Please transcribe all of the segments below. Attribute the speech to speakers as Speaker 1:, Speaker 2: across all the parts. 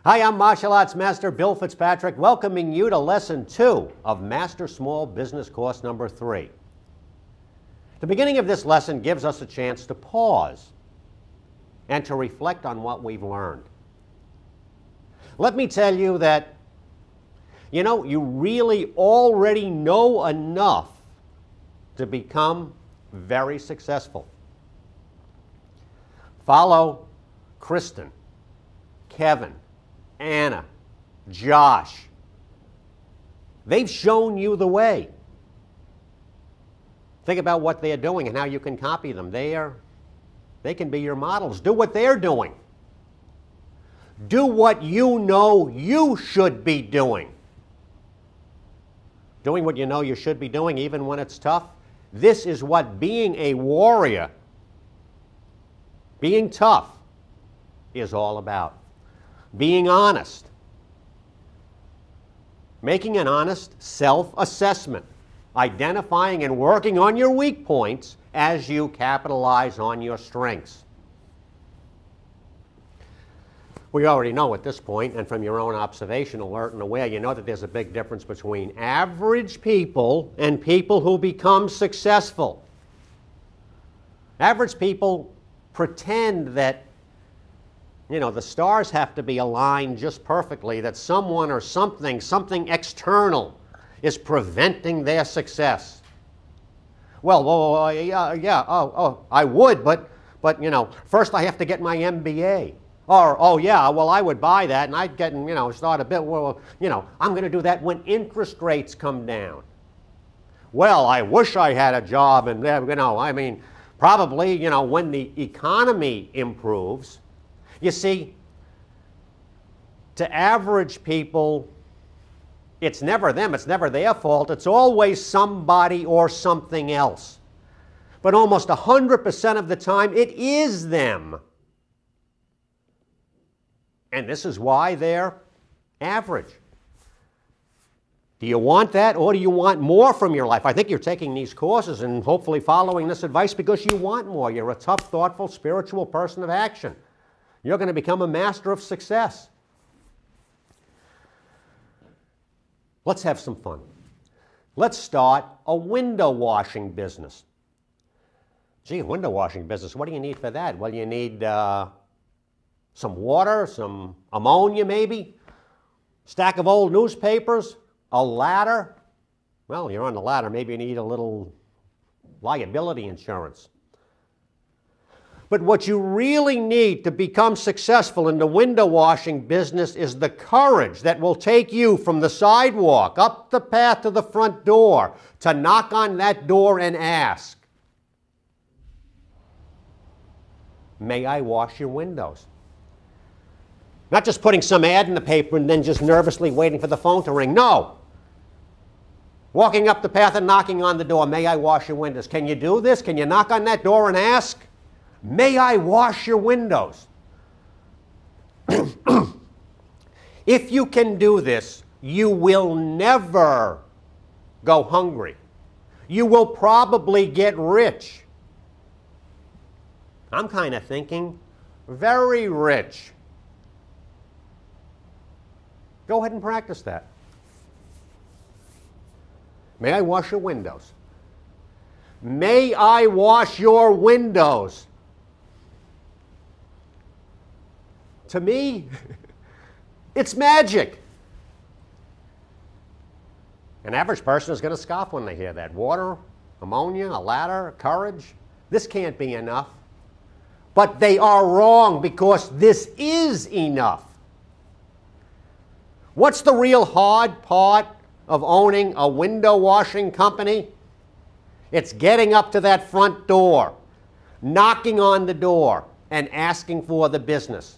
Speaker 1: Hi, I'm Martial Arts Master Bill Fitzpatrick, welcoming you to Lesson 2 of Master Small Business Course number 3. The beginning of this lesson gives us a chance to pause and to reflect on what we've learned. Let me tell you that, you really already know enough to become very successful. Follow Kristen, Kevin, Anna, Josh. They've shown you the way. Think about what they're doing and how you can copy them. They can be your models. Do what they're doing. Do what you know you should be doing. Doing what you know you should be doing even when it's tough. This is what being a warrior, being tough, is all about. Being honest. Making an honest self-assessment. Identifying and working on your weak points as you capitalize on your strengths. We already know at this point, and from your own observation, alert and aware, you know that there's a big difference between average people and people who become successful. Average people pretend that the stars have to be aligned just perfectly, that someone or something external is preventing their success. I would, but first I have to get my MBA. Or, I would buy that and I'd get, start a bit, I'm going to do that when interest rates come down. Well, I wish I had a job and, probably, when the economy improves. You see, to average people, it's never them, it's never their fault, it's always somebody or something else. But almost 100% of the time, it is them. And this is why they're average. Do you want that, or do you want more from your life? I think you're taking these courses and hopefully following this advice because you want more. You're a tough, thoughtful, spiritual person of action. You're going to become a master of success. Let's have some fun. Let's start a window washing business. Gee, window washing business, what do you need for that? Well, you need some water, some ammonia maybe, stack of old newspapers, a ladder. Well, you're on the ladder, maybe you need a little liability insurance. But what you really need to become successful in the window washing business is the courage that will take you from the sidewalk up the path to the front door to knock on that door and ask, "May I wash your windows?" Not just putting some ad in the paper and then just nervously waiting for the phone to ring. No. Walking up the path and knocking on the door, "May I wash your windows?" Can you do this? Can you knock on that door and ask, "May I wash your windows?" If you can do this, you will never go hungry. You will probably get rich. I'm kind of thinking very rich. Go ahead and practice that. May I wash your windows? May I wash your windows? To me, it's magic. An average person is going to scoff when they hear that. Water, ammonia, a ladder, courage. This can't be enough. But they are wrong because this is enough. What's the real hard part of owning a window washing company? It's getting up to that front door, knocking on the door, and asking for the business.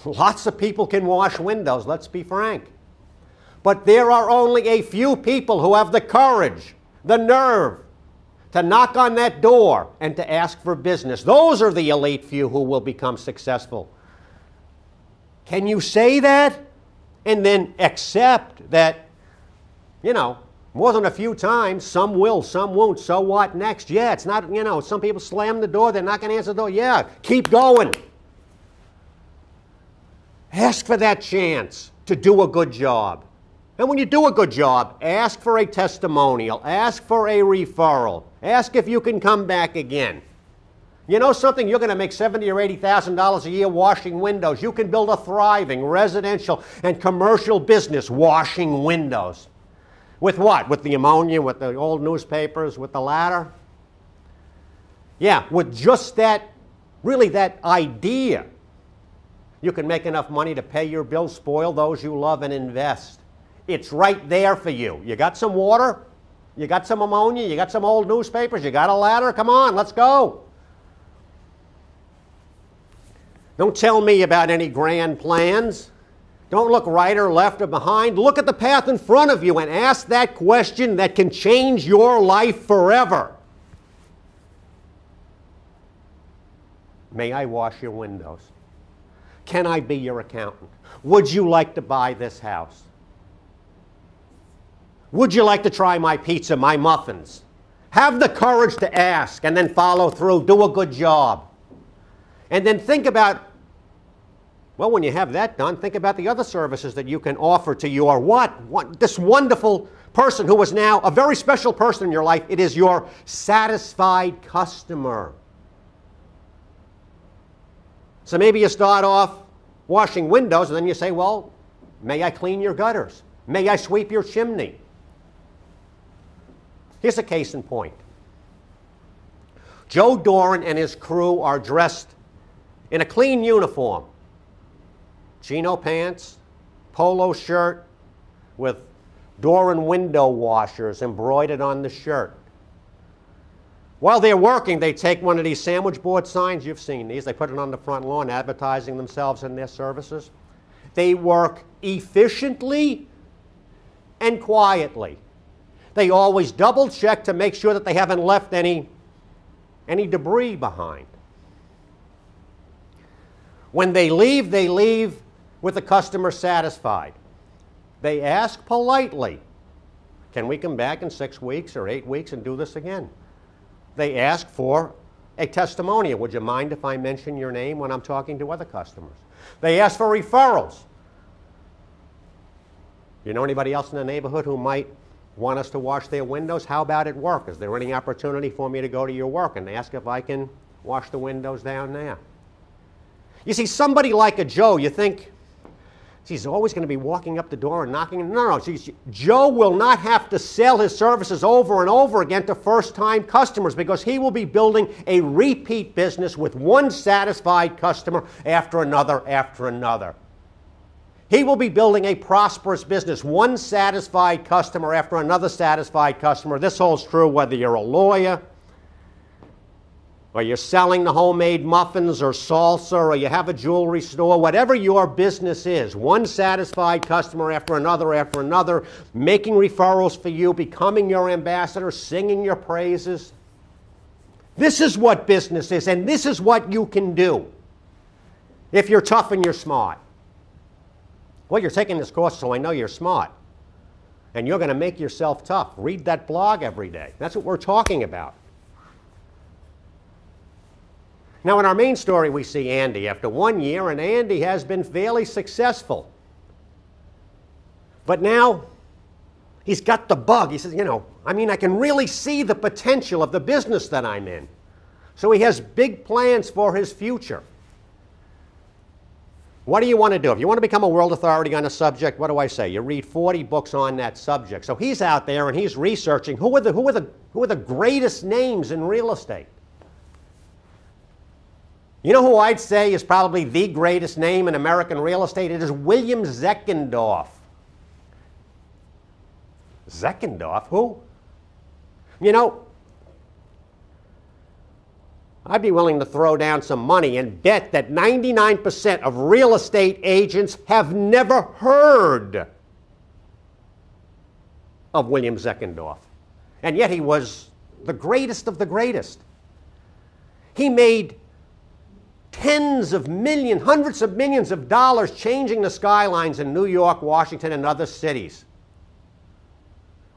Speaker 1: Lots of people can wash windows, let's be frank. But there are only a few people who have the courage, the nerve, to knock on that door and to ask for business. Those are the elite few who will become successful. Can you say that and then accept that, more than a few times, some will, some won't, so what next? Yeah, it's not, some people slam the door, they're not going to answer the door. Yeah, keep going. Ask for that chance to do a good job. And when you do a good job, ask for a testimonial, ask for a referral, ask if you can come back again. You know something? You're going to make $70,000 or $80,000 a year washing windows. You can build a thriving residential and commercial business washing windows. With what? With the ammonia, with the old newspapers, with the ladder? Yeah, with just that, really that idea, you can make enough money to pay your bills, spoil those you love, and invest. It's right there for you. You got some water? You got some ammonia? You got some old newspapers? You got a ladder? Come on, let's go. Don't tell me about any grand plans. Don't look right or left or behind. Look at the path in front of you and ask that question that can change your life forever. May I wash your windows? Can I be your accountant? Would you like to buy this house? Would you like to try my pizza, my muffins? Have the courage to ask and then follow through. Do a good job. And then think about, well, when you have that done, think about the other services that you can offer to your this wonderful person who is now a very special person in your life. It is your satisfied customer. So maybe you start off washing windows and then you say, well, may I clean your gutters? May I sweep your chimney? Here's a case in point. Joe Doran and his crew are dressed in a clean uniform. Chino pants, polo shirt with Doran window washers embroidered on the shirt. While they're working, they take one of these sandwich board signs. You've seen these. They put it on the front lawn advertising themselves and their services. They work efficiently and quietly. They always double check to make sure that they haven't left any debris behind. When they leave with the customer satisfied. They ask politely, can we come back in 6 weeks or 8 weeks and do this again? They ask for a testimonial. Would you mind if I mention your name when I'm talking to other customers? They ask for referrals. You know anybody else in the neighborhood who might want us to wash their windows? How about at work? Is there any opportunity for me to go to your work and ask if I can wash the windows down there? You see, somebody like a Joe, you think, he's always going to be walking up the door and knocking. No. Joe will not have to sell his services over and over again to first-time customers because he will be building a repeat business with one satisfied customer after another after another. He will be building a prosperous business, one satisfied customer after another satisfied customer. This holds true whether you're a lawyer, or you're selling the homemade muffins or salsa, or you have a jewelry store, whatever your business is, one satisfied customer after another, making referrals for you, becoming your ambassador, singing your praises. This is what business is, and this is what you can do if you're tough and you're smart. Well, you're taking this course, so I know you're smart. And you're going to make yourself tough. Read that blog every day. That's what we're talking about. Now, in our main story, we see Andy after 1 year, and Andy has been fairly successful. But now, he's got the bug. He says, I can really see the potential of the business that I'm in. So he has big plans for his future. What do you want to do? If you want to become a world authority on a subject, what do I say? You read 40 books on that subject. So he's out there and he's researching who are the greatest names in real estate. You know who I'd say is probably the greatest name in American real estate? It is William Zeckendorf. Zeckendorf? Who? I'd be willing to throw down some money and bet that 99% of real estate agents have never heard of William Zeckendorf. And yet he was the greatest of the greatest. He made tens of millions, hundreds of millions of dollars changing the skylines in New York, Washington, and other cities.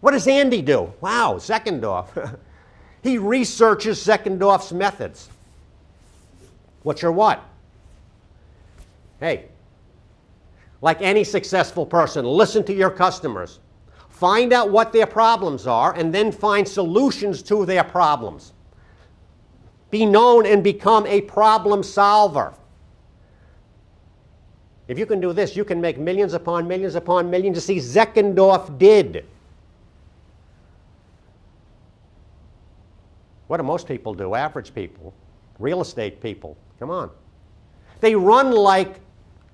Speaker 1: What does Andy do? Wow, Zeckendorf. He researches Zeckendorf's methods. What's your what? Hey, Like any successful person, listen to your customers. Find out what their problems are and then find solutions to their problems. Be known and become a problem solver. If you can do this, you can make millions upon millions upon millions. You see, Zeckendorf did. What do most people do? Average people, real estate people. Come on. They run like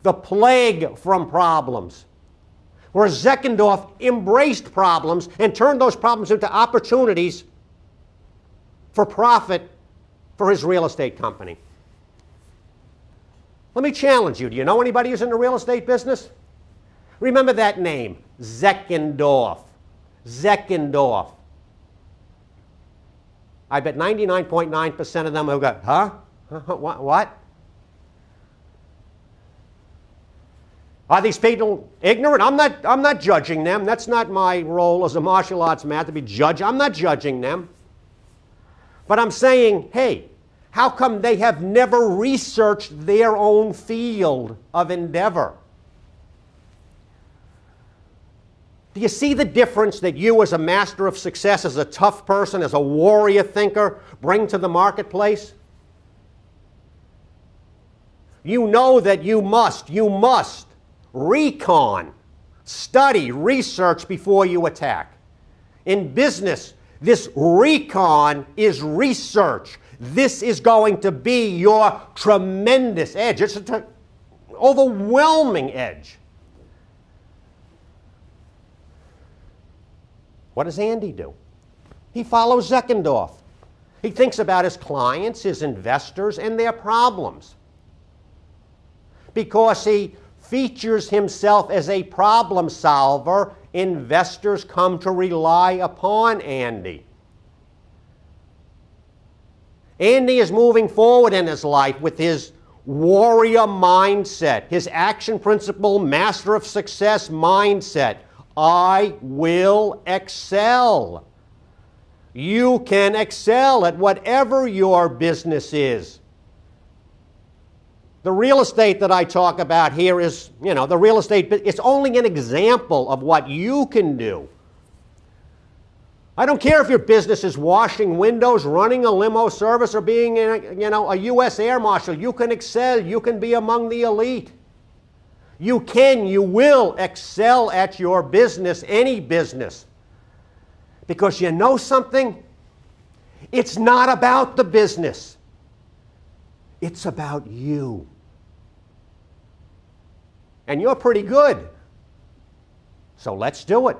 Speaker 1: the plague from problems. Whereas Zeckendorf embraced problems and turned those problems into opportunities for profit for his real estate company. Let me challenge you. Do you know anybody who's in the real estate business? Remember that name, Zeckendorf. Zeckendorf. I bet 99.9% of them have got, huh? What? Are these people ignorant? I'm not judging them. That's not my role as a martial arts man to be judged. I'm not judging them. But I'm saying, hey, how come they have never researched their own field of endeavor? Do you see the difference that you as a master of success, as a tough person, as a warrior thinker, bring to the marketplace? You know that you must recon, study, research before you attack. In business, this recon is research. This is going to be your tremendous edge. It's an overwhelming edge. What does Andy do? He follows Zeckendorf. He thinks about his clients, his investors, and their problems. Because he features himself as a problem solver, investors come to rely upon Andy. Andy is moving forward in his life with his warrior mindset, his action principle, master of success mindset. I will excel. You can excel at whatever your business is. The real estate that I talk about here is, the real estate, it's only an example of what you can do. I don't care if your business is washing windows, running a limo service, or being a U.S. Air Marshal. You can excel. You can be among the elite. You will excel at your business, any business. Because you know something? It's not about the business. It's about you. And you're pretty good. So let's do it.